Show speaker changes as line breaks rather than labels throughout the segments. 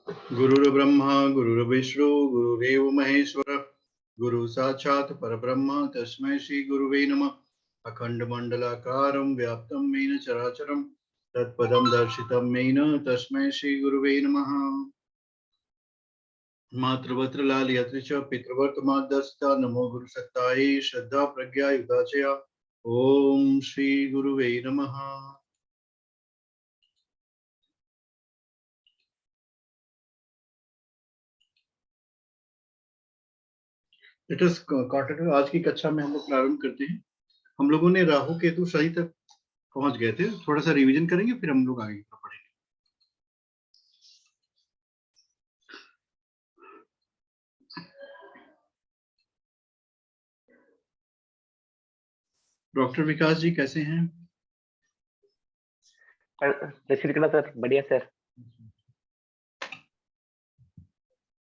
गुरुर्ब्रह्मा गुरुर्विष्णु गुरुरेव महेश्वर गुरु साक्षात् परब्रह्म तस्मै श्री गुरुवे नमः। अखंडमंडलाकारं व्याप्तं येन चराचरं तत्पदं दर्शितं येन तस्मै श्री गुरुवे नमः। मातृवत्र लाल यत्र च पितृवर्तमादस्ता नमो गुरुसत्ताये श्रद्धा प्रज्ञा युगाचया ओम श्री गुरुवे नमः। Let us continue. आज की कक्षा में हम लोग प्रारंभ करते हैं। हम लोगों ने राहु केतु शनि तक पहुंच गए थे, थोड़ा सा रिवीजन करेंगे फिर हम लोग आगे पढ़ेंगे। डॉक्टर विकास जी कैसे हैं?
सर बढ़िया सर।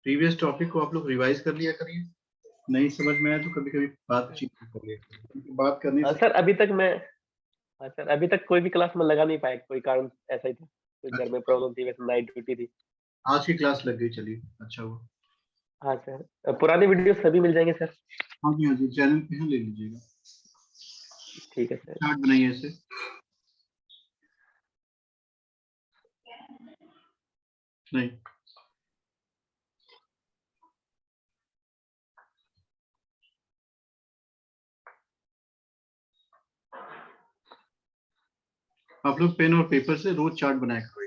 प्रीवियस टॉपिक को आप लोग रिवाइज कर लिया करिए, नहीं समझ में आया तो कभी कभी बातचीत कर लिया करिए। बात करने से
सर अभी तक कोई भी क्लास में लगा नहीं पाया, कोई कारण ऐसा ही था, कोई घर में प्रॉब्लम थी, वैसे नाइट ड्यूटी थी।
आज की क्लास लग गई, चलिए अच्छा हुआ।
हाँ सर, पुराने वीडियो सभी मिल जाएंगे सर।
हाँ जी चैनल पे ले लीजिएगा।
ठीक है सर।
चार्ट बनाइए ऐसे। नहीं आप लोग पेन और पेपर से रोज चार्ट बनाया करो।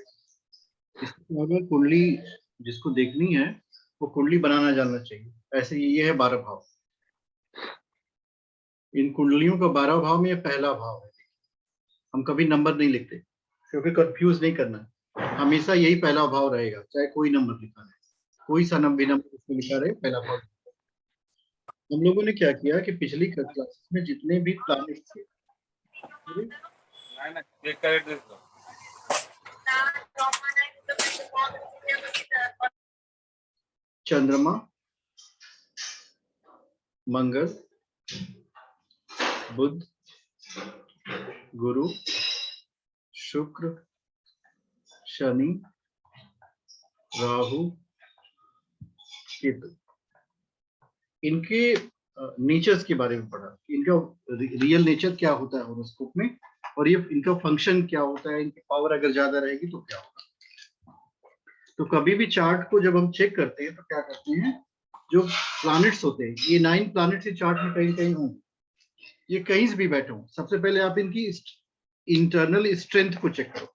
इसके अगर कुंडली जिसको देखनी है वो कुंडली बनाना जानना चाहिए। ऐसे ये है 12 भाव। इन कुंडलियों का 12 भाव में ये पहला भाव है। हम कभी नंबर नहीं लिखते क्योंकि कंफ्यूज नहीं करना है। हमेशा यही पहला भाव रहेगा, चाहे कोई नंबर लिखा रहे, कोई सा नंबर भी नंबर उसमें लिखा रहे, पहला भाव। हम लोगों ने क्या किया कि पिछली क्लासेस में जितने भी प्लैनेट थे, चंद्रमा, मंगल, बुध, गुरु, शुक्र, शनि, राहु, केतु, इनके नेचर्स के बारे में पढ़ा। इनका रियल नेचर क्या होता है हॉरोस्कोप में, और ये इनका फंक्शन क्या होता है, इनकी पावर अगर ज्यादा रहेगी तो क्या होगा। तो कभी भी चार्ट को जब हम चेक करते हैं तो क्या करते हैं, जो प्लैनेट्स होते हैं, ये 9 प्लैनेट्स चार्ट में कहीं कहीं होंगे, ये कहीं से भी बैठे हों, सबसे पहले आप इनकी इंटरनल स्ट्रेंथ को चेक करो।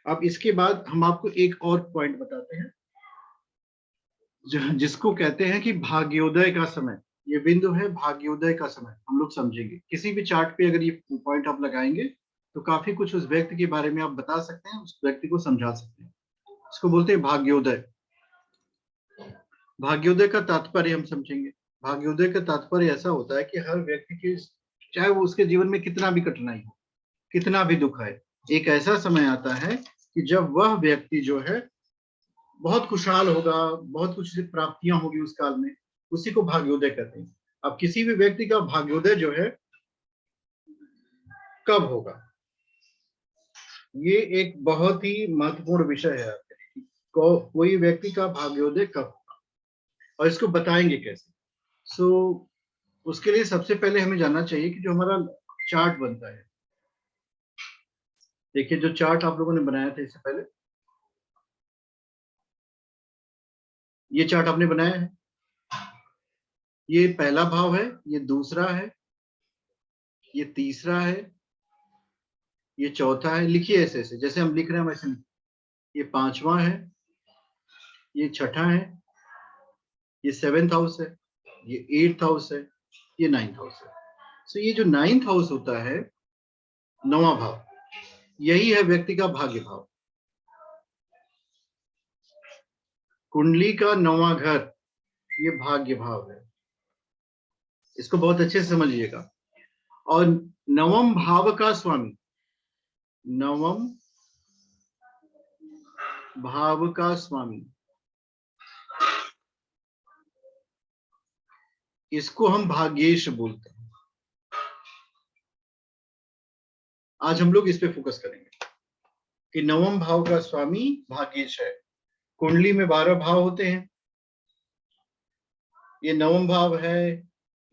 अब इसके बाद हम आपको एक और पॉइंट बताते हैं जिसको कहते हैं कि भाग्योदय का समय। ये बिंदु है भाग्योदय का समय, हम लोग समझेंगे। किसी भी चार्ट पे अगर ये पॉइंट आप लगाएंगे तो काफी कुछ उस व्यक्ति के बारे में आप बता सकते हैं, उस व्यक्ति को समझा सकते हैं। इसको बोलते हैं भाग्योदय। भाग्योदय का तात्पर्य हम समझेंगे। भाग्योदय का तात्पर्य ऐसा होता है कि हर व्यक्ति की, चाहे वो उसके जीवन में कितना भी कठिनाई हो, कितना भी दुख है, एक ऐसा समय आता है कि जब वह व्यक्ति जो है बहुत खुशहाल होगा, बहुत कुछ प्राप्तियां होगी उस काल में, उसी को भाग्योदय कहते हैं। अब किसी भी व्यक्ति का भाग्योदय जो है कब होगा, ये एक बहुत ही महत्वपूर्ण विषय है आपके लिए। कोई व्यक्ति का भाग्योदय कब होगा और इसको बताएंगे कैसे। उसके लिए सबसे पहले हमें जानना चाहिए कि जो हमारा चार्ट बनता है, देखिए जो चार्ट आप लोगों ने बनाया था इससे पहले, ये चार्ट आपने बनाया है, ये पहला भाव है, ये दूसरा है, ये तीसरा है, ये चौथा है। लिखिए ऐसे ऐसे, जैसे हम लिख रहे हैं वैसे लिखिए। ये पांचवा है, ये छठा है, ये 7th हाउस है, ये 8th हाउस है, ये 9th हाउस है। सो ये जो 9th हाउस होता है, 9वां भाव, यही है व्यक्ति का भाग्य भाव। कुंडली का 9वां घर ये भाग्य भाव है, इसको बहुत अच्छे से समझिएगा। और 9वें भाव का स्वामी, 9वें भाव का स्वामी, इसको हम भाग्येश बोलते हैं। आज हम लोग इस पे फोकस करेंगे। कि नवम भाव का स्वामी भाग्येश है। कुंडली में 12 भाव होते हैं, ये नवम भाव है,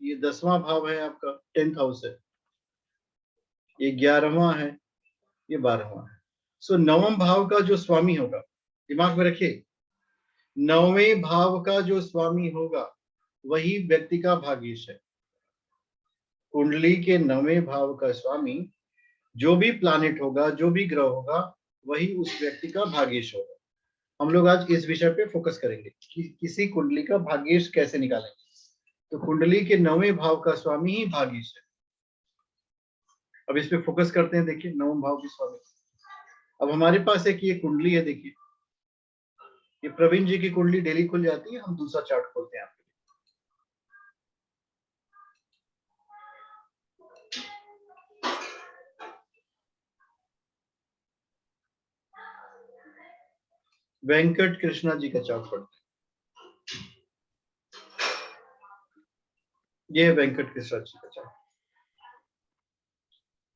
ये 10वां भाव है, आपका 10th हाउस है, ये 11वां है, ये 12वां है। सो नवम भाव का जो स्वामी होगा, दिमाग में रखिए, 9वें भाव का जो स्वामी होगा वही व्यक्ति का भाग्येश है। कुंडली के 9वें भाव का स्वामी जो भी प्लैनेट होगा, जो भी ग्रह होगा, वही उस व्यक्ति का भाग्येश होगा। हम लोग आज इस विषय पे फोकस करेंगे कि किसी कुंडली का भाग्येश कैसे निकालेंगे। तो कुंडली के 9वें भाव का स्वामी ही भाग्येश है। अब इस पे फोकस करते हैं। देखिए, 9वें भाव की स्वामी। अब हमारे पास एक ये कुंडली है, देखिए, ये प्रवीण जी की कुंडली डेली खुल जाती है। हम दूसरा चार्ट खोलते हैं आपके लिए। वेंकट कृष्णा जी का चार्ट पढ़ते हैं। ये है वेंकट कृष्णा जी का चार्ट।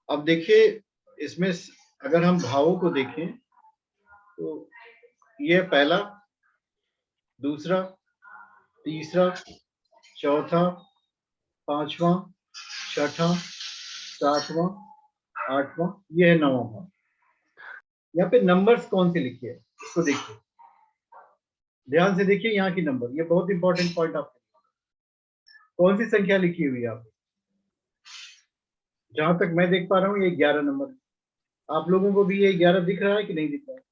अब देखिए, इसमें अगर हम भावों को देखें तो ये पहला, दूसरा, तीसरा, चौथा, पांचवा, छठा, सातवां, आठवां, ये है 9वां भाव। यहाँ पे नंबर्स कौन से लिखे हैं इसको देखिए, ध्यान से देखिए यहाँ की नंबर। ये बहुत इंपॉर्टेंट पॉइंट आपके, कौन सी संख्या लिखी हुई है आप? जहां तक मैं देख पा रहा हूँ ये 11 नंबर है। आप लोगों को भी ये 11 दिख रहा है कि नहीं दिख रहा है?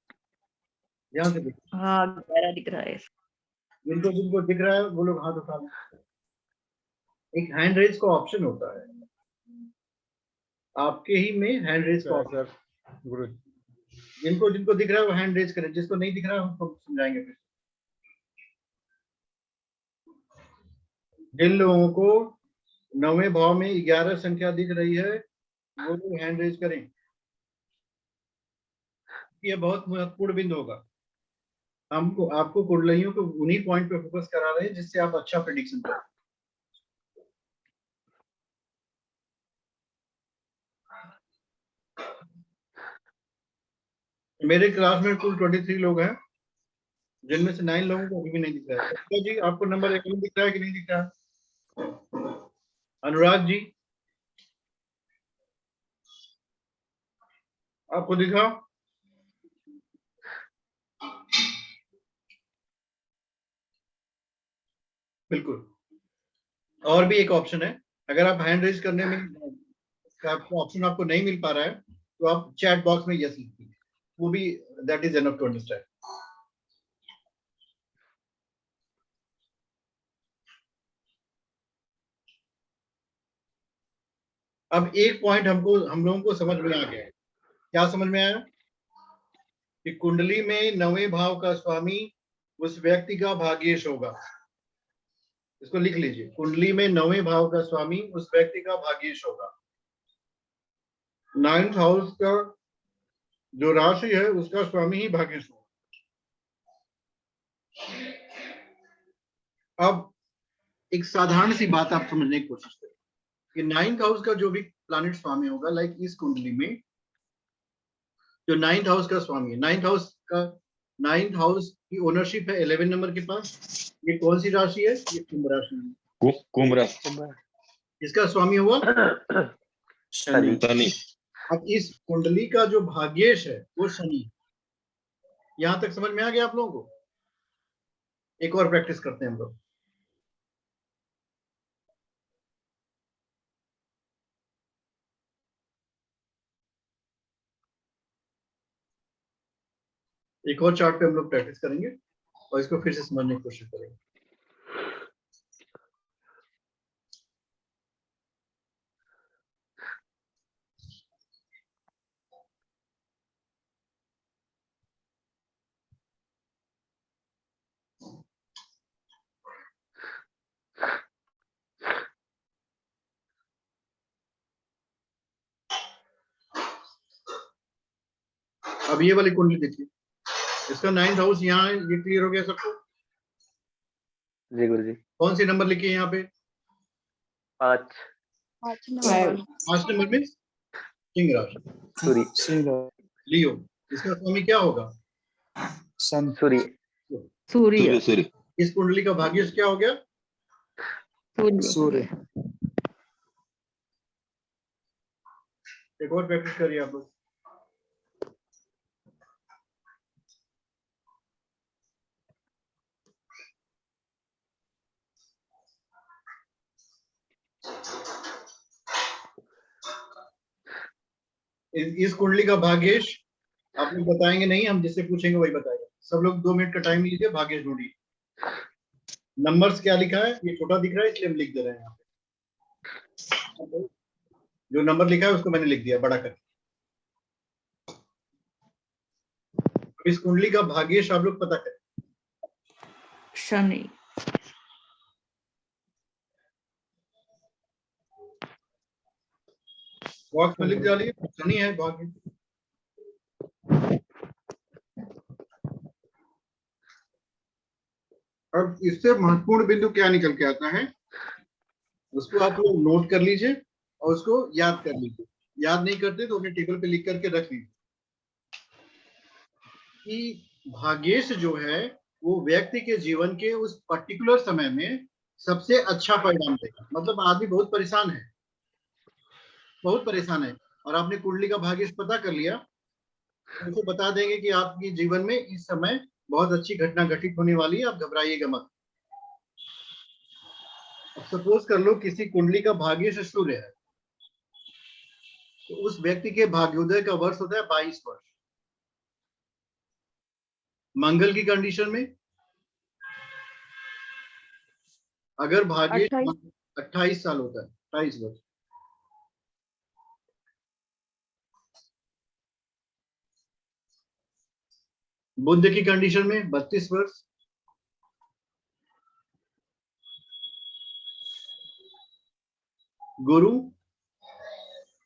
ध्यान से देखिए।
हाँ 11 दिख रहा है।
जिनको जिनको दिख रहा है वो लोग हाथ उठा लें। एक हैंड रेज का ऑप्शन होता है आपके ही में, हैंड रेज का ऑप्शन। जिनको जिनको दिख रहा है वो हैंड रेज करें, जिसको नहीं दिख रहा है उनको समझाएंगे फिर। जिन लोगों को 9वें भाव में 11 संख्या दिख रही है वो लोग हैंड रेज करें। ये बहुत महत्वपूर्ण बिंदु होगा। हमको आपको कुंडलियों को उन्हीं पॉइंट पे फोकस करा रहे हैं जिससे आप अच्छा प्रेडिक्शन करें। मेरे क्लास में कुल 23 लोग हैं, जिनमें से 9 लोगों को अभी भी नहीं दिख रहा है। तो जी, आपको नंबर 11 दिख रहा है कि नहीं दिख रहा है? अनुराग जी, आपको दिखा? बिल्कुल। और भी एक ऑप्शन है, अगर आप हैंड रेज करने में आपको ऑप्शन आपको नहीं मिल पा रहा है तो आप चैट बॉक्स में यस लिखिए, वो भी that is enough to understand. अब एक पॉइंट हम लोगों को समझ में आ गया है। क्या समझ में आया? कि कुंडली में 9वें भाव का स्वामी उस व्यक्ति का भाग्येश होगा। इसको लिख लीजिए, कुंडली में 9वें भाव का स्वामी उस व्यक्ति का भाग्येश होगा। 9th हाउस का जो राशि है उसका स्वामी ही भाग्येश होगा। अब एक साधारण सी बात आप समझने की कोशिश करें कि 9th हाउस का जो भी प्लैनेट स्वामी होगा, लाइक इस कुंडली में जो 9th हाउस का स्वामी है, 9th हाउस की ओनरशिप है 11 नंबर के पास। ये कौन सी राशि है? ये कुंभ राशि है।
कुंभ राशि।
इसका स्वामी हुआ
शनि।
शनि।
अब इस कुंडली का जो भाग्येश है वो शनि। यहां तक समझ में आ गया आप लोगों को? एक और प्रैक्टिस करते हैं हम लोग। एक और चार्ट पे हम लोग प्रैक्टिस करेंगे और इसको फिर से समझने की कोशिश करेंगे। अब ये वाली कुंडली देखिए, इसका 9th हाउस यहाँ है। ये क्लियर हो गया सबको?
जी गुरु जी।
कौन सी नंबर लिखी है यहाँ पे?
5
5 नंबर में सिंह राशि,
सूरी।
लियो। इसका स्वामी क्या होगा?
सन।
सूर्य।
सूर्य सूर्य।
इस कुंडली का भाग्येश क्या हो गया?
सूर्य।
एक और प्रैक्टिस करिए आप लोग। इस कुंडली का भाग्येश आप लोग बताएंगे नहीं, हम जिससे पूछेंगे वही बताएगा। सब लोग 2 मिनट का टाइम लीजिए, भाग्येश ढूंढिए। नंबर्स क्या लिखा है? ये छोटा दिख रहा है इसलिए हम लिख दे रहे हैं यहाँ पे। जो नंबर लिखा है उसको मैंने लिख दिया बड़ा करके। इस कुंडली का भाग्येश आप लोग पता करें।
शनि।
बॉक्स में लिख डालिए, शनि है भाग्य। अब इससे महत्वपूर्ण बिंदु क्या निकल के आता है, उसको आप लोग नोट कर लीजिए और उसको याद कर लीजिए। याद नहीं करते तो अपने टेबल पे लिख करके रख लीजिए कि भाग्येश जो है वो व्यक्ति के जीवन के उस पर्टिकुलर समय में सबसे अच्छा परिणाम देगा। मतलब आदमी बहुत परेशान है, बहुत परेशान है, और आपने कुंडली का भाग्येश पता कर लिया तो उनको बता देंगे कि आपके जीवन में इस समय बहुत अच्छी घटना घटित होने वाली है, आप घबराइएगा मत। अब सपोज कर लो किसी कुंडली का भाग्येश सूर्य है, तो उस व्यक्ति के भाग्योदय का वर्ष होता है 22 वर्ष। मंगल की कंडीशन में अगर भाग्येश 28 साल होता है, 28 वर्ष। बुध की कंडीशन में 32 वर्ष। गुरु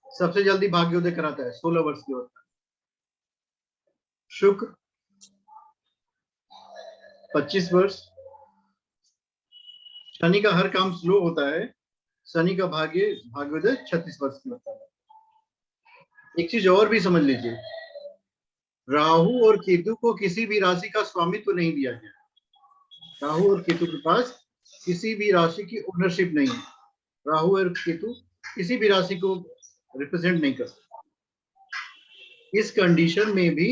सबसे जल्दी भाग्योदय कराता है, 16 वर्ष की होता है। शुक्र 25 वर्ष। शनि का हर काम स्लो होता है, शनि का भाग्योदय 36 वर्ष की होता है। एक चीज और भी समझ लीजिए, राहु और केतु को किसी भी राशि का स्वामित्व नहीं दिया गया। राहु और केतु के पास किसी भी राशि की ओनरशिप नहीं है। राहु और केतु किसी भी राशि को रिप्रेजेंट नहीं कर सकते। इस कंडीशन में भी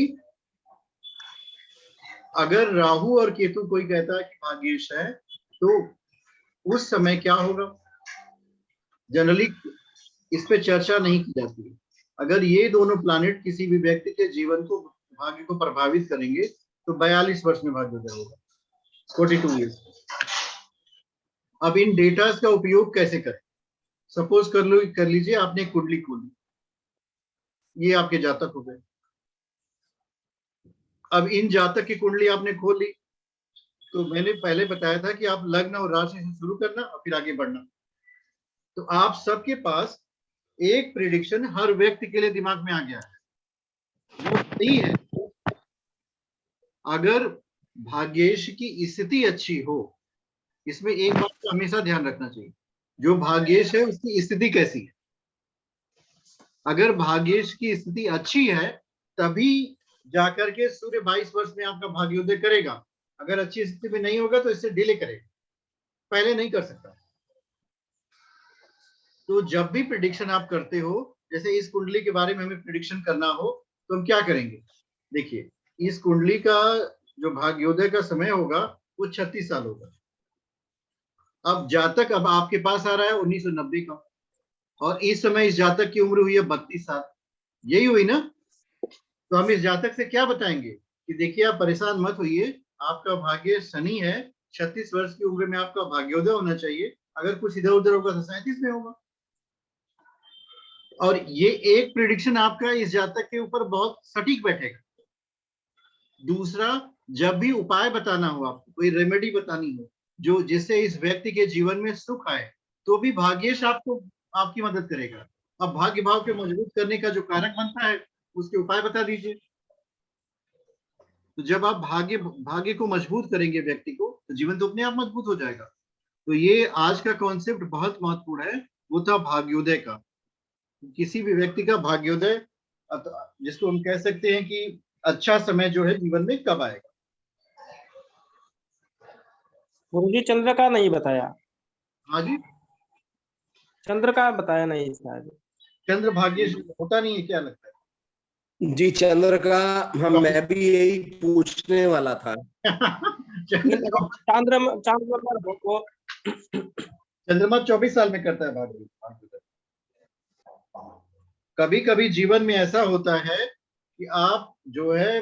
अगर राहु और केतु कोई कहता है कि भाग्येश है, तो उस समय क्या होगा? जनरली इस पे चर्चा नहीं की जाती है। अगर ये दोनों प्लैनेट किसी भी व्यक्ति के जीवन को, भाग्य को प्रभावित करेंगे तो 42 वर्ष में भाग्योदय होगा, 42 ईयर्स। अब इन डेटास का उपयोग कैसे करें? सपोज कर लीजिए आपने कुंडली खोली, ये आपके जातक हो गए। अब इन जातक की कुंडली आपने खोल ली, तो मैंने पहले बताया था कि आप लग्न और राशि से शुरू करना और फिर आगे बढ़ना। तो आप सबके पास एक प्रिडिक्शन हर व्यक्ति के लिए दिमाग में आ गया है, वो सही है। अगर भाग्येश की स्थिति अच्छी हो, इसमें एक बात का हमेशा ध्यान रखना चाहिए, जो भाग्येश है उसकी स्थिति कैसी है। अगर भाग्येश की स्थिति अच्छी है तभी जाकर के सूर्य 22 वर्ष में आपका भाग्योदय करेगा। अगर अच्छी स्थिति में नहीं होगा तो इससे डिले करेगा, पहले नहीं कर सकता। तो जब भी प्रिडिक्शन आप करते हो, जैसे इस कुंडली के बारे में हमें प्रिडिक्शन करना हो तो हम क्या करेंगे? देखिए, इस कुंडली का जो भाग्योदय का समय होगा वो 36 साल होगा। अब जातक अब आपके पास आ रहा है 1990 का, और इस समय इस जातक की उम्र हुई है 32 साल, यही हुई ना? तो हम इस जातक से क्या बताएंगे कि देखिए आप परेशान मत होइए, आपका भाग्य शनि है, 36 वर्ष की उम्र में आपका भाग्योदय होना चाहिए। अगर कुछ इधर उधर होगा तो 37 में होगा। और ये एक प्रिडिक्शन आपका इस जातक के ऊपर बहुत सटीक बैठेगा। दूसरा, जब भी उपाय बताना हो, आपको कोई रेमेडी बतानी हो जो जिससे इस व्यक्ति के जीवन में सुख आए, तो भी भाग्येश आपको आपकी मदद करेगा। अब भाग्य भाव के मजबूत करने का जो कारक बनता है उसके उपाय बता दीजिए। तो जब आप भाग्य को मजबूत करेंगे व्यक्ति को, तो जीवन तो अपने आप मजबूत हो जाएगा। तो ये आज का कॉन्सेप्ट बहुत महत्वपूर्ण है, वो था भाग्योदय का। किसी भी व्यक्ति का भाग्योदय, जिसको हम कह सकते हैं कि अच्छा समय जो है जीवन में कब आएगा?
गुरुजी चंद्र का नहीं बताया,
हाँ जी,
चंद्र का बताया नहीं शायद।
चंद्र भाग्य होता नहीं है, क्या लगता
जी चंद्र का हम मैं भी यही पूछने वाला था।
है?
लेकिन अगर चांद्रमा पर हो
चंद्रमा 24 साल में करता है भाग्य। कभी कभी जीवन में ऐसा होता है कि आप जो है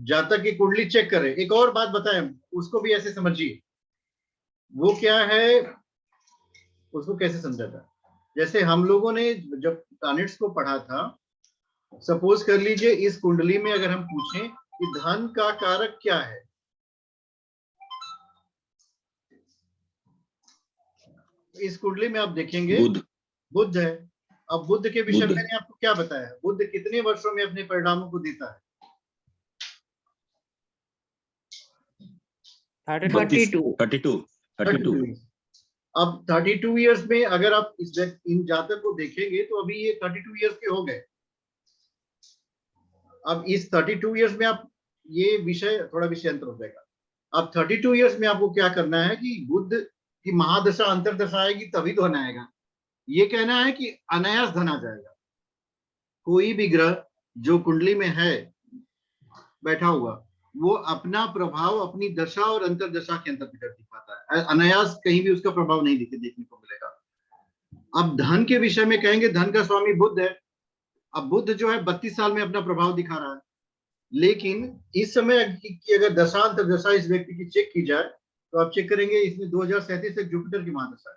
जातक की कुंडली चेक करें। एक और बात बताएं, उसको भी ऐसे समझिए। वो क्या है, उसको कैसे समझा था? जैसे हम लोगों ने जब प्लैनेट्स को पढ़ा था, सपोज कर लीजिए इस कुंडली में अगर हम पूछें कि धन का कारक क्या है, इस कुंडली में आप देखेंगे
बुध।
बुध है। अब बुध के विषय में
बुध।
मैंने आपको क्या बताया? बुध कितने वर्षों में अपने परिणामों को देता है?
32।
32।
अब 32 इयर्स में अगर आप इन जातक को देखेंगे तो अभी ये 32 इयर्स के हो गए। अब इस 32 इयर्स में आप ये विषय थोड़ा विषय अंतर हो जाएगा। अब 32 इयर्स में आपको क्या करना है कि बुध की महादशा अंतरदशा आएगी तभी धन आएगा। ये कहना है कि अनायास धन आ जाएगा। कोई भी ग्रह जो कुंडली में है बैठा हुआ, वो अपना प्रभाव अपनी दशा और अंतरदशा के अंतर्गत दिखाता है। अनायास कहीं भी उसका प्रभाव नहीं देखने को मिलेगा। अब धन के विषय में कहेंगे, धन का स्वामी बुध है। अब बुध जो है 32 साल में अपना प्रभाव दिखा रहा है, लेकिन इस समय की अगर दशा अंतरदशा इस व्यक्ति की चेक की जाए तो आप चेक करेंगे इसमें 2037 तक जुपिटर की महादशा है।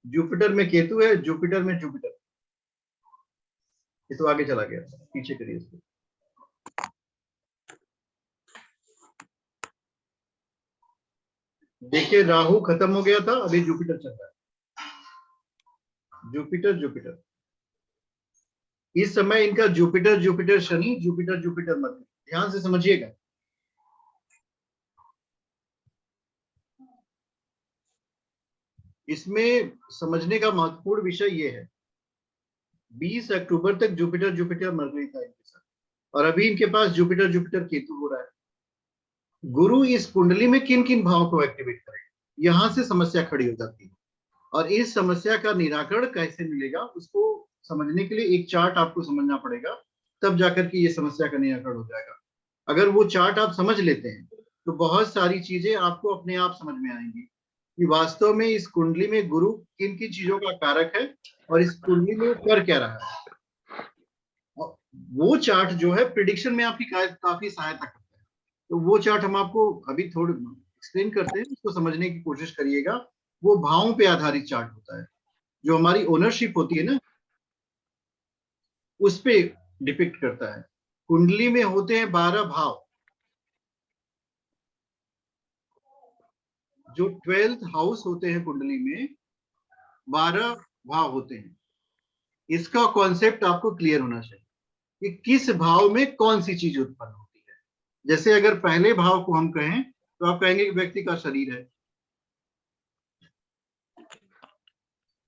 जुपिटर में केतु है, जुपिटर में जुपिटर। ये तो आगे चला गया, पीछे करिए इसको। देखिए राहु खत्म हो गया था, अभी जुपिटर चल रहा है। जुपिटर इस समय इनका जुपिटर शनि, जुपिटर मध्य। ध्यान से समझिएगा। इसमें समझने का महत्वपूर्ण विषय ये है, 20 अक्टूबर तक जुपिटर मरकरी था इनके साथ, और अभी इनके पास जुपिटर केतु हो रहा है। गुरु इस कुंडली में किन किन भावों को एक्टिवेट करेगा, यहां से समस्या खड़ी हो जाती है। और इस समस्या का निराकरण कैसे मिलेगा उसको समझने के लिए एक चार्ट आपको समझना पड़ेगा, तब जाकर के ये समस्या का निराकरण हो जाएगा। अगर वो चार्ट आप समझ लेते हैं तो बहुत सारी चीजें आपको अपने आप समझ में आएंगी कि वास्तव में इस कुंडली में गुरु किन किन चीजों का कारक है और इस कुंडली में कर क्या रहा है। और वो चार्ट जो है प्रिडिक्शन में आपकी काफी सहायता करता है। तो वो चार्ट हम आपको अभी थोड़ा एक्सप्लेन करते हैं, उसको समझने की कोशिश करिएगा। वो भावों पे आधारित चार्ट होता है, जो हमारी ओनरशिप होती है ना, उस पे डिपिक्ट करता है। कुंडली में होते हैं 12 भाव, जो 12th हाउस होते हैं कुंडली में 12 भाव होते हैं। इसका कॉन्सेप्ट आपको क्लियर होना चाहिए कि किस भाव में कौन सी चीज उत्पन्न होती है। जैसे अगर पहले भाव को हम कहें तो आप कहेंगे कि व्यक्ति का शरीर है।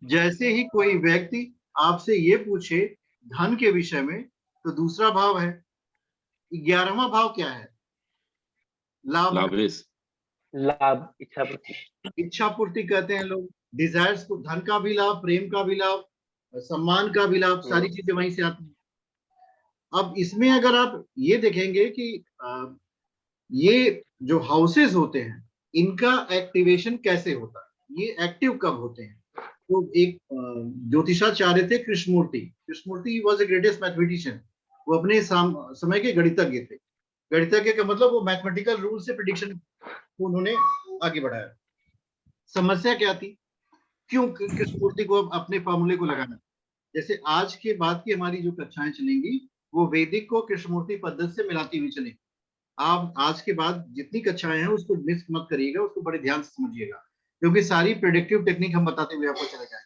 जैसे ही कोई व्यक्ति आपसे ये पूछे धन के विषय में तो दूसरा भाव है। 11वां भाव क्या है? लाभ।
लाभ, इच्छा पूर्ति।
इच्छा पूर्ति कहते हैं लोग। डिजायर्स को, धन का भी लाभ, प्रेम का भी लाभ, सम्मान का भी लाभ, सारी चीजें वहीं से आती हैं। अब इसमें अगर आप ये देखेंगे कि ये जो हाउसेस होते हैं इनका एक्टिवेशन कैसे होता है, ये एक्टिव कब होते हैं। तो एक ज्योतिषाचार्य थे Krishnamurti was the greatest mathematician. वो अपने समय के गणितज्ञ थे। गणितज्ञ का मतलब वो मैथमेटिकल रूल से प्रिडिक्शन उन्होंने आगे बढ़ाया। समस्या क्या थी, क्यों कृष्णमूर्ति को अपने फॉर्मूले को लगाना। जैसे आज के बाद की हमारी जो कक्षाएं चलेंगी वो वैदिक को कृष्णमूर्ति पद्धति से मिलाती हुई चलेंगी। आप आज के बाद जितनी कक्षाएं हैं उसको मिस मत करिएगा, उसको बड़े ध्यान से समझिएगा, क्योंकि सारी प्रेडिक्टिव टेक्निक हम बताते हुए आपको चले जाएंगे।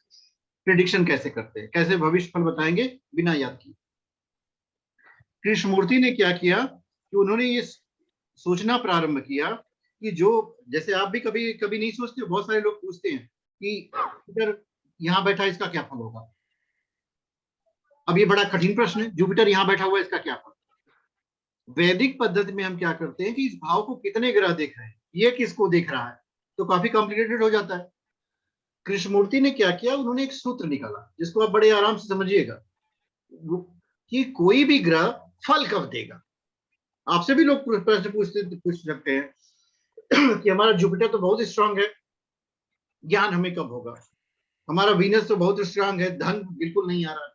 प्रिडिक्शन कैसे करते हैं, कैसे भविष्य फल बताएंगे बिना याद किए। कृष्णमूर्ति ने क्या किया कि उन्होंने ये सोचना प्रारंभ किया कि जो, जैसे आप भी कभी कभी नहीं सोचते, बहुत सारे लोग पूछते हैं कि जुपिटर यहां बैठा इसका क्या फल होगा। अब ये बड़ा कठिन प्रश्न है, जुपिटर यहां बैठा हुआ इसका क्या फल। वैदिक पद्धति में हम क्या करते हैं कि इस भाव को कितने ग्रह देख रहे हैं, ये किसको देख रहा है, तो काफी कॉम्प्लिकेटेड हो जाता है। कृष्णमूर्ति ने क्या किया, उन्होंने एक सूत्र निकाला जिसको आप बड़े आराम से समझिएगा कि कोई भी ग्रह फल कब देगा। आपसे भी लोग प्रश्न पूछ सकते हैं कि हमारा जुपिटर तो बहुत स्ट्रांग है, ज्ञान हमें कब होगा, हमारा वीनस तो बहुत स्ट्रांग है, धन बिल्कुल नहीं आ रहा।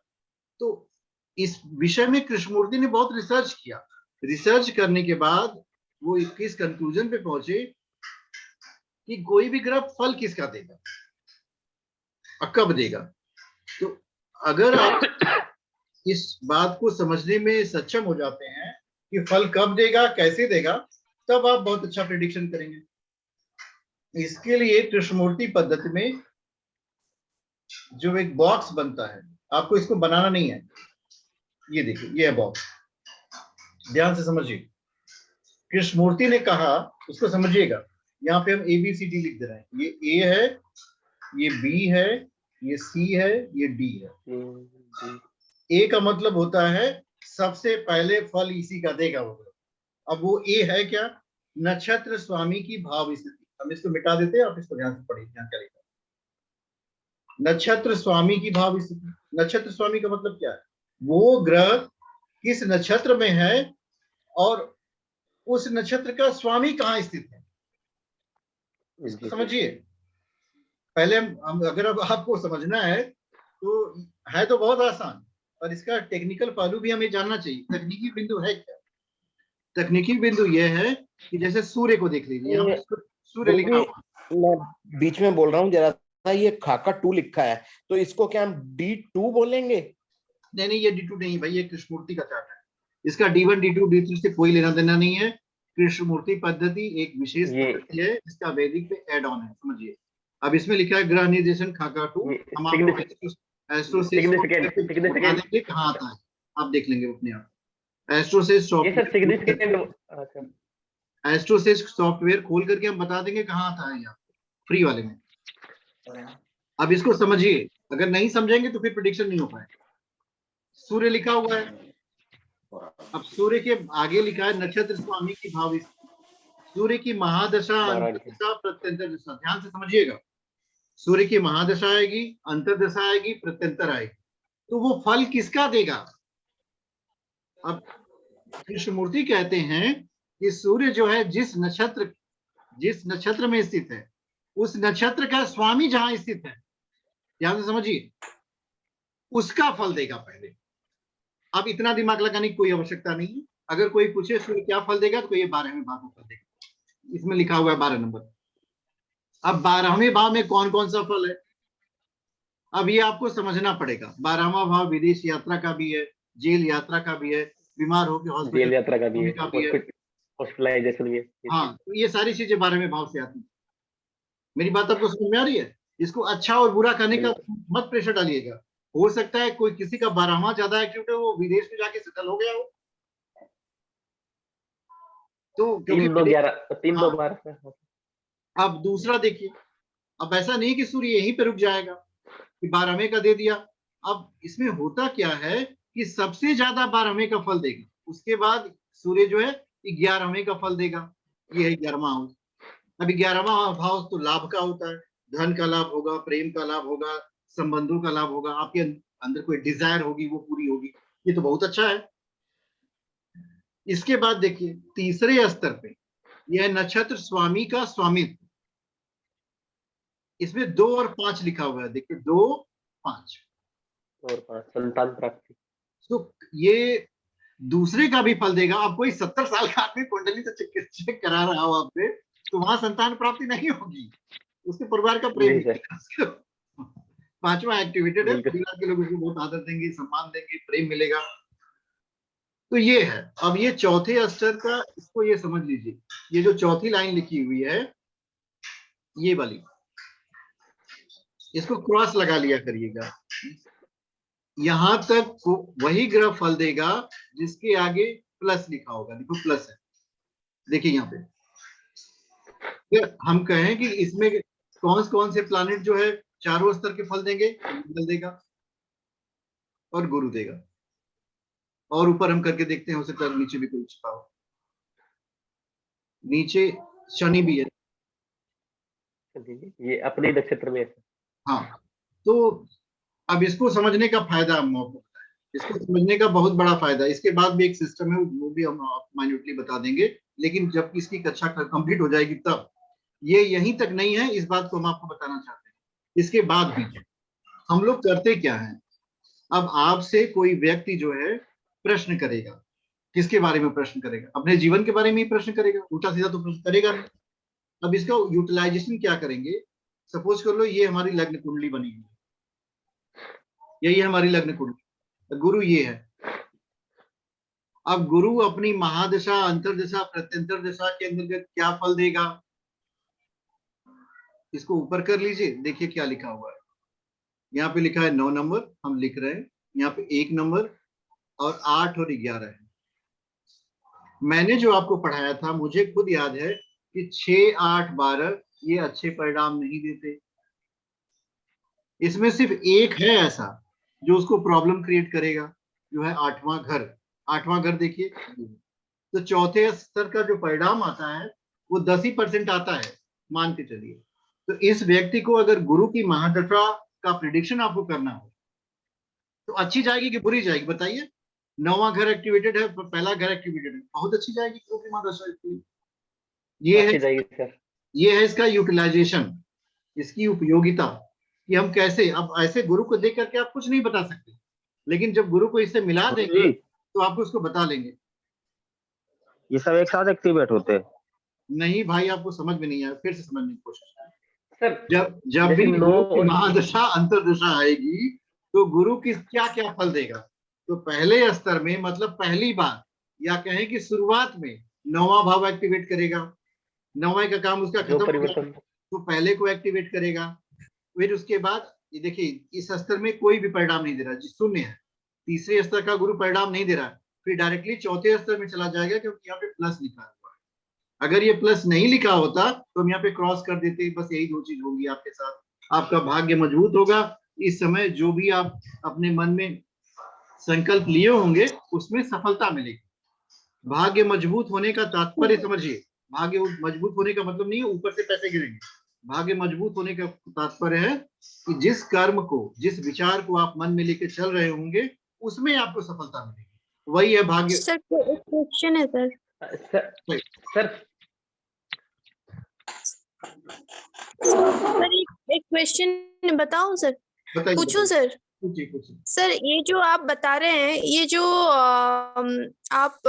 तो इस विषय में कृष्णमूर्ति ने बहुत रिसर्च किया। रिसर्च करने के बाद वो किस कंक्लूजन पे पहुंचे कि कोई भी ग्रह फल किसका देगा और कब देगा। तो अगर आप इस बात को समझने में सक्षम हो जाते हैं कि फल कब देगा, कैसे देगा, तब आप बहुत अच्छा प्रेडिक्शन करेंगे। इसके लिए कृष्णमूर्ति पद्धति में जो एक बॉक्स बनता है, आपको इसको बनाना नहीं है, ये देखिए ये है बॉक्स, ध्यान से समझिए। कृष्णमूर्ति ने कहा, उसको समझिएगा, यहाँ पे हम ABCD लिख दे रहे हैं, ये A है, ये B है, ये C है, ये D है। A का मतलब होता है सबसे पहले फल इसी का देगा वो। अब वो A है क्या, नक्षत्र स्वामी की भाव स्थिति। हम इसको मिटा देते हैं, आप इसको ध्यान से पढ़िए, ध्यान करिएगा। नक्षत्र स्वामी की भाव स्थिति, नक्षत्र स्वामी का मतलब क्या है, वो ग्रह किस नक्षत्र में है और उस नक्षत्र का स्वामी कहाँ स्थित है, इसको समझिए। पहले हम अगर अब आपको समझना है तो बहुत आसान, और इसका टेक्निकल पहलू भी हमें जानना चाहिए। तकनीकी बिंदु है क्या, तकनीकी बिंदु यह है कि जैसे सूर्य को देख लीजिए, यहाँ पे सूर्य लिखा हुआ,
मैं बीच में बोल रहा हूँ जरा सा, ये खाका 2 लिखा है, तो इसको क्या हम D2 बोलेंगे?
नहीं ये D2 नहीं भाई, ये कृष्णमूर्ति का चार्ट है, इसका D1 D2 D3 से कोई लेना देना नहीं है। कृष्णमूर्ति पद्धति एक विशेष पद्धति है, इसका वैदिक पे एड ऑन है, समझिए। अब इसमें लिखा है ग्रह निर्देशन खाका 2, हम आपको एस्ट्रो से कहाँ आता है आप देख लेंगे अपने आप। एस्ट्रो से सॉफ्टवेयर खोल करके हम बता देंगे कहाँ आता है, यहाँ फ्री वाले में। अब इसको समझिए, अगर नहीं समझेंगे तो फिर प्रेडिक्शन नहीं हो पाएगा। सूर्य लिखा हुआ है, अब सूर्य के आगे लिखा है नक्षत्र स्वामी की भाव, सूर्य की महादशा, अंतर्दशा, प्रत्यंतर दशा, ध्यान से समझिएगा। सूर्य की महादशा आएगी, अंतर्दशा आएगी, प्रत्यंतर आएगी, तो वो फल किसका देगा। अब कृष्णमूर्ति कहते हैं कि सूर्य जो है जिस नक्षत्र में स्थित है, उस नक्षत्र का स्वामी जहां स्थित है, ध्यान से समझिए, उसका फल देगा पहले। अब इतना दिमाग लगाने की कोई आवश्यकता नहीं है। अगर कोई पूछे सूर्य क्या फल देगा, तो ये 12वें भाव को फल देगा, इसमें लिखा हुआ है 12 नंबर। अब 12वें भाव में कौन कौन सा फल है, अब ये आपको समझना पड़ेगा। 12वां भाव विदेश यात्रा का भी है, जेल यात्रा का भी है, बीमार होकर हॉस्पिटल
यात्रा का भी है, हॉस्पिटलाइजेशन भी है।
हाँ, तो ये सारी चीजें 12वें भाव से आती है। मेरी बात आपको समझ में आ रही है। इसको अच्छा और बुरा करने का मत प्रेशर डालिएगा। हो सकता है कोई किसी का 12वां ज्यादा एक्टिव है, वो विदेश में जाके सेटल हो गया हो, तो
3-2-12।
अब दूसरा देखिए, अब ऐसा नहीं कि सूर्य यहीं पे रुक जाएगा कि 12वें का दे दिया। अब इसमें होता क्या है कि सबसे ज्यादा 12वें का फल देगा, उसके बाद सूर्य जो है 11वें का फल देगा, ये है 11वां हाउस। अब 11वां भाव तो लाभ का होता है, धन का लाभ होगा, प्रेम का लाभ होगा, संबंधों का लाभ होगा, आपके अंदर कोई डिजायर होगी वो पूरी होगी, ये तो बहुत अच्छा है। इसके बाद देखिए तीसरे स्तर पे यह नक्षत्र स्वामी का स्वामित्व, इसमें 2 और 5 लिखा हुआ है, देखिए 2, 5
और 5 संतान प्राप्ति।
तो ये दूसरे का भी फल देगा। आप कोई 70 साल का आदमी कुंडली से चेक करा रहा हो आपसे, तो वहां संतान प्राप्ति नहीं होगी, उसके परिवार का प्रेम मिलेगा। 5वां एक्टिवेटेड है, परिवार के लोग उसको बहुत आदर देंगे, सम्मान देंगे, प्रेम मिलेगा। तो ये है। अब ये चौथे स्तर का, इसको ये समझ लीजिए, ये जो चौथी लाइन लिखी हुई है ये वाली, इसको क्रॉस लगा लिया करिएगा। यहां तक वही ग्रह फल देगा जिसके आगे प्लस लिखा होगा, देखो प्लस है, देखिए यहाँ पे। हम कहें कि इसमें कौन से प्लैनेट जो है चारों स्तर के फल देंगे, मंगल देगा और गुरु देगा। और ऊपर हम करके देखते हैं, हो सकता है नीचे भी कोई छिपा हो। नीचे शनि भी है।
ये अपने नक्षत्र में है।
हाँ, तो अब इसको समझने का फायदा हम आपको बताएं, इसको समझने का बहुत बड़ा फायदा। इसके बाद भी एक सिस्टम है, वो भी हम माइन्यूटली बता देंगे, लेकिन जब इसकी कक्षा कंप्लीट हो जाएगी तब। ये यहीं तक नहीं है, इस बात को हम आपको बताना चाहते हैं। इसके बाद भी हम लोग करते क्या है, अब आपसे कोई व्यक्ति जो है प्रश्न करेगा। किसके बारे में प्रश्न करेगा? अपने जीवन के बारे में ही प्रश्न करेगा, उल्टा सीधा तो प्रश्न करेगा नहीं। अब इसका यूटिलाइजेशन क्या करेंगे? सपोज कर लो ये हमारी लग्न कुंडली बनी हुई है, यही हमारी लग्न कुंडली, गुरु ये है। अब गुरु अपनी महादशा, अंतरदशा, प्रत्यंतर दशा के अंतर्गत क्या फल देगा? इसको ऊपर कर लीजिए, देखिए क्या लिखा हुआ है। यहाँ पे लिखा है 9 नंबर, हम लिख रहे हैं यहाँ पे 1 नंबर और 8 और 11 है। मैंने जो आपको पढ़ाया था, मुझे खुद याद है कि 6, 8, 12 ये अच्छे परिणाम नहीं देते। इसमें सिर्फ एक है ऐसा जो उसको प्रॉब्लम क्रिएट करेगा, जो है 8वां घर। 8वां घर देखिए, तो चौथे स्तर का जो परिणाम आता है वो 10% आता है, मान के चलिए। तो इस व्यक्ति को अगर गुरु की महादशा का प्रिडिक्शन आपको करना हो तो अच्छी जाएगी कि बुरी जाएगी बताइए? 9वां घर एक्टिवेटेड है, पहला घर एक्टिवेटेड है, बहुत अच्छी जाएगी गुरु की महादशा। ये है,
अच्छी जाएगी सर।
ये है इसका यूटिलाइजेशन, इसकी उपयोगिता, कि हम कैसे। अब ऐसे गुरु को देख करके आप कुछ नहीं बता सकते, लेकिन जब गुरु को इससे मिला देंगे तो आपको उसको बता लेंगे।
ये सब एक साथ एक्टिवेट होते हैं?
नहीं भाई, आपको समझ में नहीं आया, फिर से समझने की कोशिश करें।
सर
जब
जैसे
भी
9
गुरु की
और
महादशा अंतरदशा आएगी तो गुरु किस क्या क्या फल देगा? तो पहले स्तर में, मतलब पहली बार, या कहें कि शुरुआत में 9वां भाव एक्टिवेट करेगा। 9वां का काम उसका
जो
खत्म हो गया
परिवर्तन
तो पहले को एक्टिवेट करेगा। फिर उसके बाद ये देखिए, इस स्तर में कोई भी परिणाम नहीं दे रहा, जी शून्य है। तीसरे स्तर का गुरु परिणाम नहीं दे रहा, फिर डायरेक्टली चौथे स्तर में चला जाएगा, क्योंकि यहाँ पे प्लस लिखा हुआ है। अगर ये प्लस नहीं लिखा होता तो हम यहाँ पे क्रॉस कर देते। बस यही 2 चीज होगी आपके साथ, आपका भाग्य मजबूत होगा। इस समय जो भी आप अपने मन में संकल्प लिए होंगे उसमें सफलता मिलेगी। भाग्य मजबूत होने का तात्पर्य समझिए, भाग्य मजबूत होने का मतलब नहीं है ऊपर से पैसे गिरेंगे। भाग्य मजबूत होने का तात्पर्य है कि जिस कर्म को, जिस विचार को आप मन में लेके चल रहे होंगे उसमें आपको सफलता मिलेगी, वही है भाग्य।
सर एक क्वेश्चन है सर।
सर
सर एक क्वेश्चन बताऊं सर?
बताइए,
पूछूं सर?
पूछिए।
सर ये जो आप बता रहे हैं, ये जो आप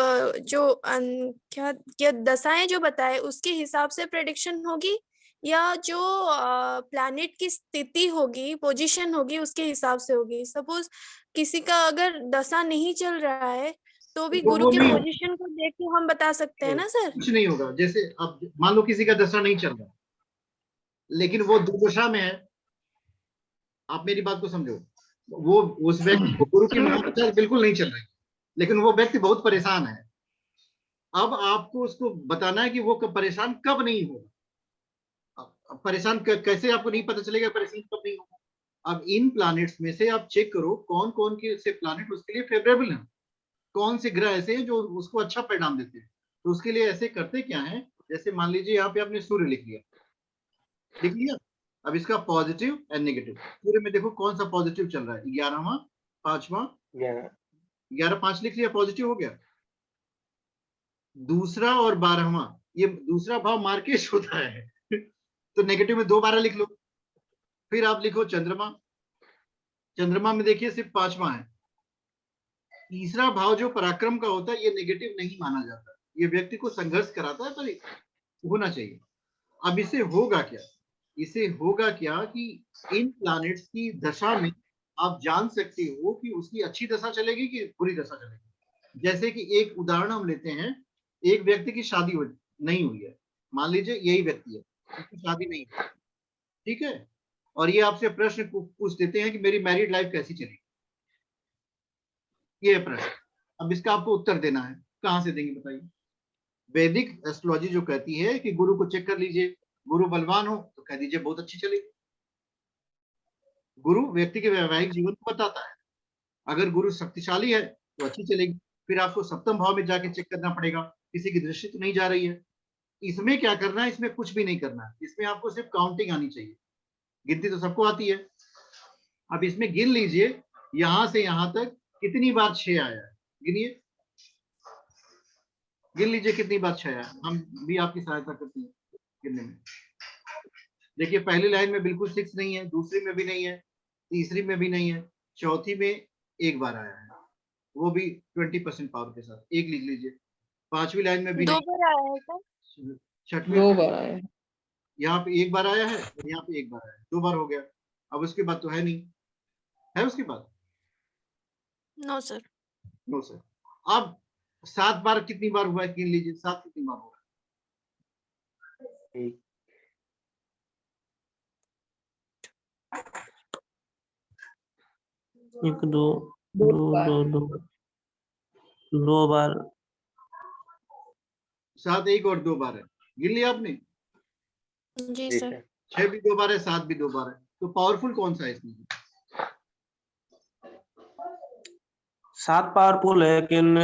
क्या दशाएं जो बताए उसके हिसाब से प्रेडिक्शन होगी, या जो प्लैनेट की स्थिति होगी, पोजीशन होगी, उसके हिसाब से होगी? सपोज किसी का अगर दशा नहीं चल रहा है तो भी
तो
गुरु
वो
के
नहीं,
पोजीशन को देख के हम बता सकते हैं ना सर?
कुछ नहीं होगा। जैसे अब मान लो किसी का दशा नहीं चल रहा लेकिन वो दुर्दशा में है, आप मेरी बात को समझो। वो उस व्यक्ति को गुरु की महादशा बिल्कुल नहीं चल रही, लेकिन वो व्यक्ति बहुत परेशान है। अब आपको उसको बताना है कि वो परेशान कब नहीं होगा। अब परेशान कैसे आपको नहीं पता चलेगा परेशान कब नहीं होगा? अब इन प्लैनेट्स में से आप चेक करो कौन कौन के से प्लैनेट उसके लिए फेवरेबल हैं, कौन से ग्रह ऐसे हैं जो उसको अच्छा परिणाम देते हैं। तो उसके लिए ऐसे करते क्या है, जैसे मान लीजिए यहाँ पे आपने सूर्य लिख लिया। अब इसका पॉजिटिव एंड नेगेटिव, सूर्य में देखो कौन सा पॉजिटिव चल रहा है, 11वां, 5वां, 11, 5 लिख लिया, पॉजिटिव हो गया। दूसरा और 12वां, ये दूसरा भाव मार्केश होता है तो नेगेटिव में 2 12 लिख लो। फिर आप लिखो चंद्रमा, चंद्रमा में देखिए सिर्फ 5वां है। तीसरा भाव जो पराक्रम का होता है ये नेगेटिव नहीं माना जाता, ये व्यक्ति को संघर्ष कराता है, पर होना चाहिए। अब इसे होगा क्या, इसे होगा क्या कि इन प्लैनेट्स की दशा में आप जान सकते हो कि उसकी अच्छी दशा चलेगी कि बुरी दशा चलेगी। जैसे कि एक उदाहरण हम लेते हैं, एक व्यक्ति की शादी नहीं हुई है, मान लीजिए यही व्यक्ति है, उसकी शादी नहीं हुई, ठीक है, और ये आपसे प्रश्न पूछ देते हैं कि मेरी मैरिड लाइफ कैसी चलेगी, ये प्रश्न। अब इसका आपको उत्तर देना है, कहां से देंगे बताइए? वैदिक एस्ट्रोलॉजी जो कहती है कि गुरु को चेक कर लीजिए, गुरु बलवान हो तो कह दीजिए बहुत अच्छी चलेगी। गुरु व्यक्ति के वैवाहिक जीवन को बताता है, अगर गुरु शक्तिशाली है तो अच्छी चलेगी, फिर आपको सप्तम भाव में जाके चेक करना पड़ेगा, किसी की दृष्टि तो नहीं जा रही है। इसमें क्या करना है, इसमें कुछ भी नहीं करना है, इसमें आपको सिर्फ काउंटिंग आनी चाहिए, गिनती तो सबको आती है। अब इसमें गिन लीजिए यहां से यहां तक कितनी बार 6 आया है, गिनिए, गिन लीजिए कितनी बार 6 आया, हम भी आपकी सहायता करते हैं गिनने में। देखिए पहली लाइन में बिल्कुल 6 नहीं है, दूसरी में भी नहीं है, तीसरी में भी नहीं है, चौथी में एक बार आया है, वो भी 20% पावर के साथ, एक लिख लीजिए। पांचवी लाइन में भी
2
नहीं,
बार आया है सर?
छठवीं
2 बार आया है।
यहाँ पे एक बार आया है और यहाँ पे एक बार आया है, 2 बार हो गया। अब उसके बाद तो है नहीं, है उसके बाद?
No sir.
No sir. अब 7 बार कितनी बार हुआ है, गिन लीजिए 7 कितनी बार हुआ है?
1 2 2 2 2 बार
7 एक और 2 बार है, गिन लिया आपने?
जी
जी
सर।
सर।
6 भी 2 बार है, 7 भी 2 बार है, तो पावरफुल कौन सा है इसमें?
7 पावरफुल है, लेकिन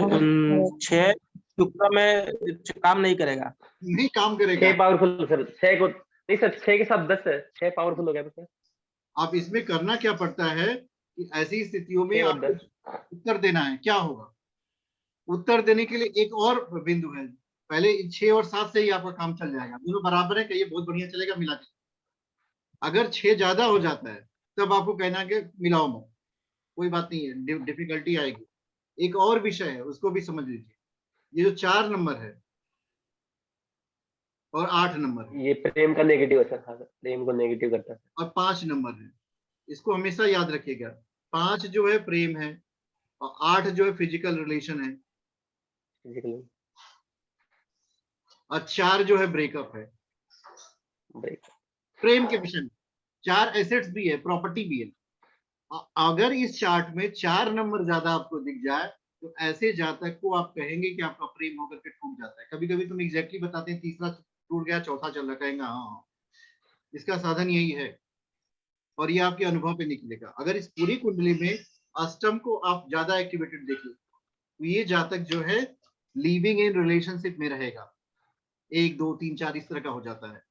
6 शुक्र में काम नहीं करेगा।
नहीं काम करेगा।
6 पावरफुल सर, 6 को नहीं सर, 6 के साथ 10 है, 6 पावरफुल हो गया सर।
आप इसमें करना क्या पड़ता है कि ऐसी स्थितियों में
6 और
आपको
10
उत्तर देना है, क्या होगा? उत्तर देने के लिए एक और बिंदु है, पहले 6 और 7 से ही आपका काम चल जाएगा, दोनों बराबर है, कहिए बहुत बढ़िया चलेगा मिला के। अगर 6 ज्यादा हो जाता है तब आपको कहना है कि मिलाओ मत, कोई बात नहीं है, डिफिकल्टी आएगी। एक और विषय है, उसको भी समझ लीजिए, ये जो 4 नंबर है और 8 नंबर है
ये प्रेम का नेगेटिव है सर। हाँ सर, प्रेम को नेगेटिव करता है।
और 5 नंबर है, इसको हमेशा याद रखिएगा। 5 जो है प्रेम है और 8 जो है फिजिकल रिलेशन है
फिजिकली
और 4 जो है ब्रेकअप है।
ब्रेक।
प्रेम के विषय में 4 एसेट्स भी है, प्रॉपर्टी भी है। अगर इस चार्ट में 4 नंबर ज्यादा आपको दिख जाए तो ऐसे जातक को आप कहेंगे कि आपका प्रेम होकर के टूट जाता है। कभी कभी तुम एग्जैक्टली बताते हैं तीसरा टूट गया, चौथा चल रहा, कहेंगे हाँ, इसका साधन यही है और ये आपके अनुभव पे निकलेगा। अगर इस पूरी कुंडली में अष्टम को आप ज्यादा एक्टिवेटेड देखिए तो ये जातक जो है लिविंग इन रिलेशनशिप में रहेगा, 1 2 3 4 इस तरह का हो जाता है।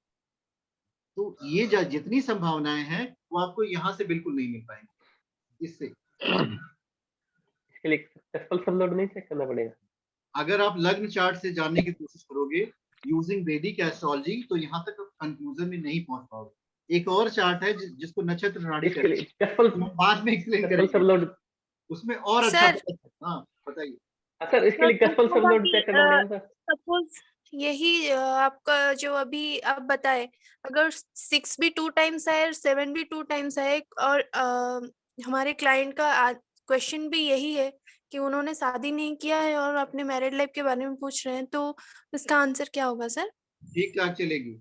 तो ये जितनी संभावनाएं हैं वो आपको यहाँ से बिल्कुल नहीं मिल पाएंगी। इससे
इसके लिए कस्पल सबलोड नहीं चेक करना पड़ेगा?
अगर आप लग्न चार्ट से जानने की कोशिश करोगे यूजिंग वैदिक एस्ट्रोलॉजी तो यहाँ तक कंक्लूजन में नहीं पहुंच पाओगे। एक और चार्ट है जिसको नक्षत्र नाड़ी
इसके
कहते
लिए
हैं,
कस्पल
हम बाद में एक्सप्लेन
कस्पल
करेंगे,
सबलोड।
उसमें और अच्छा
सर
हाँ बताइए।
सर इसके लिए कस्पल सबलोड चेक करना पड़ेगा सर?
सपोज यही आपका जो अभी आप बताए, अगर 6 भी 2 टाइम्स है, 7 भी 2 टाइम्स है और हमारे क्लाइंट का क्वेश्चन भी यही है कि उन्होंने शादी नहीं किया है और अपने मैरिड लाइफ के बारे में पूछ रहे हैं, तो इसका आंसर क्या होगा सर?
ठीक ठाक चलेगी,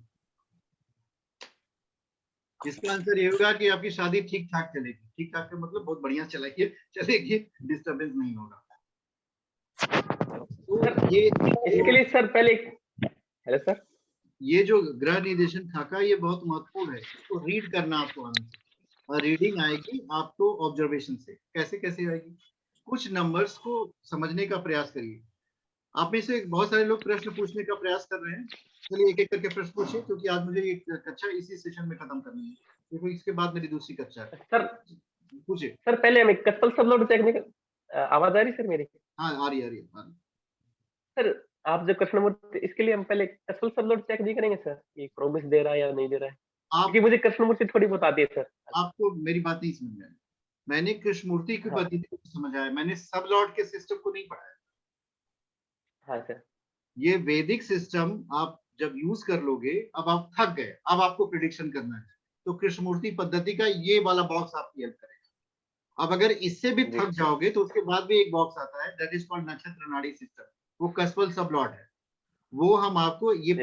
इसका आंसर ये होगा कि आपकी शादी ठीक ठाक चलेगी। ठीक ठाक का मतलब बहुत बढ़िया चलेगी, डिस्टर्बेंस नहीं होगा। तो ये
इसके लिए सर पहले हेलो सर,
ये जो ग्रह निर्देशन खाका ये बहुत महत्वपूर्ण है, इसको रीड करना आपको आना चाहिए और रीडिंग आएगी आपको ऑब्जर्वेशन से। कैसे कैसे आएगी? कुछ नंबर्स को समझने का प्रयास करिए। आप में से बहुत सारे लोग प्रश्न पूछने का प्रयास कर रहे हैं, चलिए एक एक करके प्रश्न पूछिए, क्योंकि आज मुझे ये कक्षा इसी सेशन में खत्म करनी है, क्योंकि इसके बाद मेरी दूसरी कक्षा है।
सर
पूछिए।
सर पहले हमें कस्पल सबलोड चेक नहीं कर, आवाज आ रही सर मेरी?
हाँ आ रही है, आ रही है।
सर आप जो कृष्ण मूर्ति, इसके लिए हम पहले कस्पल सबलोड चेक नहीं करेंगे सर, ये प्रॉमिस दे रहा है या नहीं दे रहा है?
आप
क्योंकि मुझे कृष्ण मूर्ति थोड़ी बहुत आती है सर।
आपको मेरी बात नहीं समझ में आई। मैंने कृष्णमूर्ति की
हाँ।
पद्धति को समझा है, मैंने सब लॉर्ड के सिस्टम को नहीं पढ़ा है।
हाँ सर।
ये वैदिक सिस्टम आप जब यूज कर लोगे, अब आप थक गए, अब आपको प्रिडिक्शन करना है, तो कृष्णमूर्ति पद्धति का ये वाला बॉक्स आपकी हेल्प करेगा। अब अगर इससे भी थक जाओगे तो उसके बाद भी एक बॉक्स आता है, दैट इज कॉल्ड नक्षत्र नाड़ी सिस्टम, वो कस्पल सब लॉर्ड है। वो हम आपको ये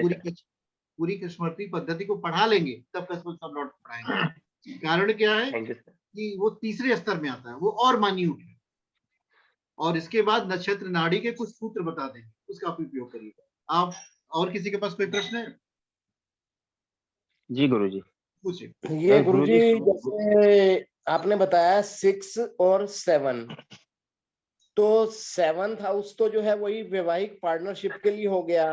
पूरी कृष्णमूर्ति पद्धति को पढ़ा लेंगे, तब कस्पल सब लॉर्ड पढ़ाएंगे। कारण क्या है
थैंक यू सर।
कि वो तीसरे स्तर में आता है, वो और मान्यूट है, और इसके बाद नक्षत्र नाड़ी के कुछ सूत्र बता देंगे, उसका आप उपयोग करिएगा। आप और किसी के पास कोई प्रश्न है?
जी गुरुजी।
पूछिए।
ये गुरुजी
गुरुजी
जैसे आपने बताया 6 और 7, तो 7th हाउस तो जो है वही वैवाहिक पार्टनरशिप के लिए हो गया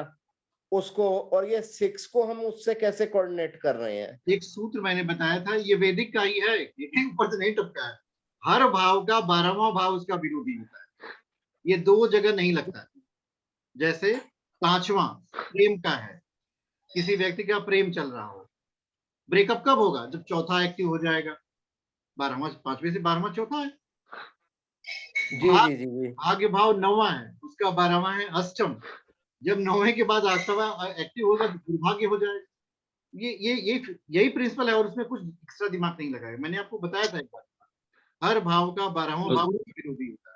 उसको, और ये 6 को हम उससे कैसे कोऑर्डिनेट कर रहे हैं?
एक सूत्र मैंने बताया था, ये वैदिक का ही है, ये ऊपर से नहीं टपका है। हर भाव का 12वां भाव उसका विरोधी होता है, ये दो जगह नहीं लगता है। जैसे 5वां प्रेम का है, किसी व्यक्ति का प्रेम चल रहा हो, ब्रेकअप कब होगा? जब चौथा एक्टिव हो जाएगा। 12वां, 5वें से 12वां चौथा है।
जी जी जी जी।
भाग्य भाव 9वां है, उसका 12वां है अष्टम। जब 9वें के बाद 8वां एक्टिव होगा तो दुर्भाग्य हो जाएगा। ये यही प्रिंसिपल है, और उसमें कुछ एक्स्ट्रा दिमाग नहीं लगाया। मैंने आपको बताया था एक बार, हर भाव का 12वां भाव विरोधी होता है।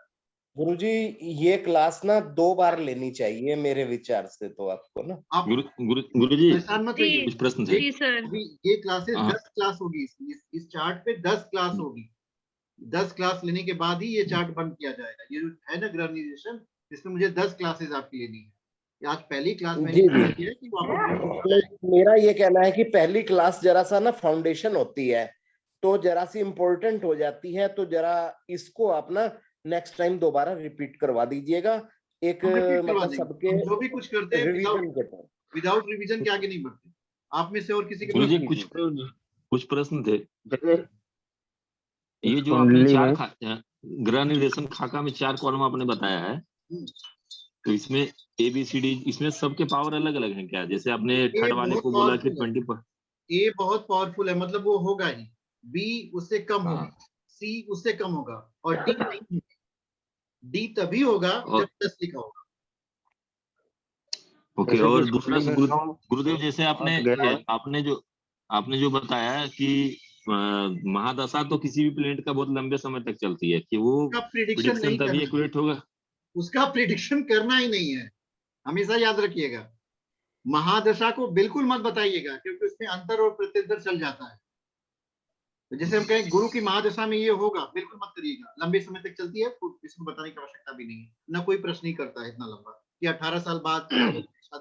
गुरुजी ये क्लास ना 2 बार लेनी चाहिए मेरे विचार से, तो आपको ना
आप
गुरुजी
परेशान मत होइए।
कुछ प्रश्न थे।
जी सर।
अभी ये क्लासेस
हाँ।
10 क्लास होगी, इस चार्ट पे 10 क्लास होगी। 10 क्लास लेने के बाद ही ये चार्ट बंद किया जाएगा। ये जो है ना ग्रह निर्देशन, इसमें मुझे 10 क्लासेस आपकी लेनी है। ये आज पहली क्लास मैंने
जी,
तय
जी।
किया है कि वो आपको
तो मेरा ये कहना है कि पहली क्लास जरा सा ना फाउंडेशन होती है, तो जरा सी इम्पोर्टेंट हो जाती है, तो जरा इसको आप ना नेक्स्ट टाइम दोबारा रिपीट करवा दीजिएगा, एक
हम repeat करवा
मतलब
देंगे।
सबके
हम जो भी कुछ करते हैं
रिवीजन के तौर।
विदाउट रिवीजन के आगे नहीं बढ़ते। आप में से और किसी के
गुरुजी
पास
कुछ प्रश्न थे। जैसे ये जो आपने
कुंडली
चार
में
ग्रह निर्देशन खाका में 4 कॉलम आपने बताया है, तो इसमें ABCD, इसमें सबके पावर अलग अलग हैं क्या? जैसे आपने थर्ड वाले
बहुत
को बोला कि
powerful है।
20 पर।
ए बहुत पावरफुल है, मतलब वो होगा ही। बी उससे कम
हाँ।
होगा, सी उससे कम होगा, और डी नहीं होगा। डी तभी होगा
और-
जब 10 लिखा होगा।
ओके,
जैसे कि
और
इस
दूसरा
कुंडली में 9
गुरुदेव, जैसे आपने जो बताया कि महादशा तो किसी भी प्लेनेट का बहुत लंबे समय तक चलती है, कि वो
उसका प्रिडिक्शन
प्रिडिक्शन
नहीं
तभी
करना,
एक्यूरेट होगा।
उसका प्रिडिक्शन करना ही नहीं है, हमेशा याद रखिएगा। महादशा को बिल्कुल मत बताइएगा, क्योंकि उसमें अंतर और प्रत्यंतर चल जाता है। तो जैसे हम कहें गुरु की महादशा में ये होगा, बिल्कुल मत करिएगा। लंबे समय तक चलती है, इसमें बताने की आवश्यकता भी नहीं है। ना कोई प्रश्न ही करता है इतना लंबा कि 18 साल बाद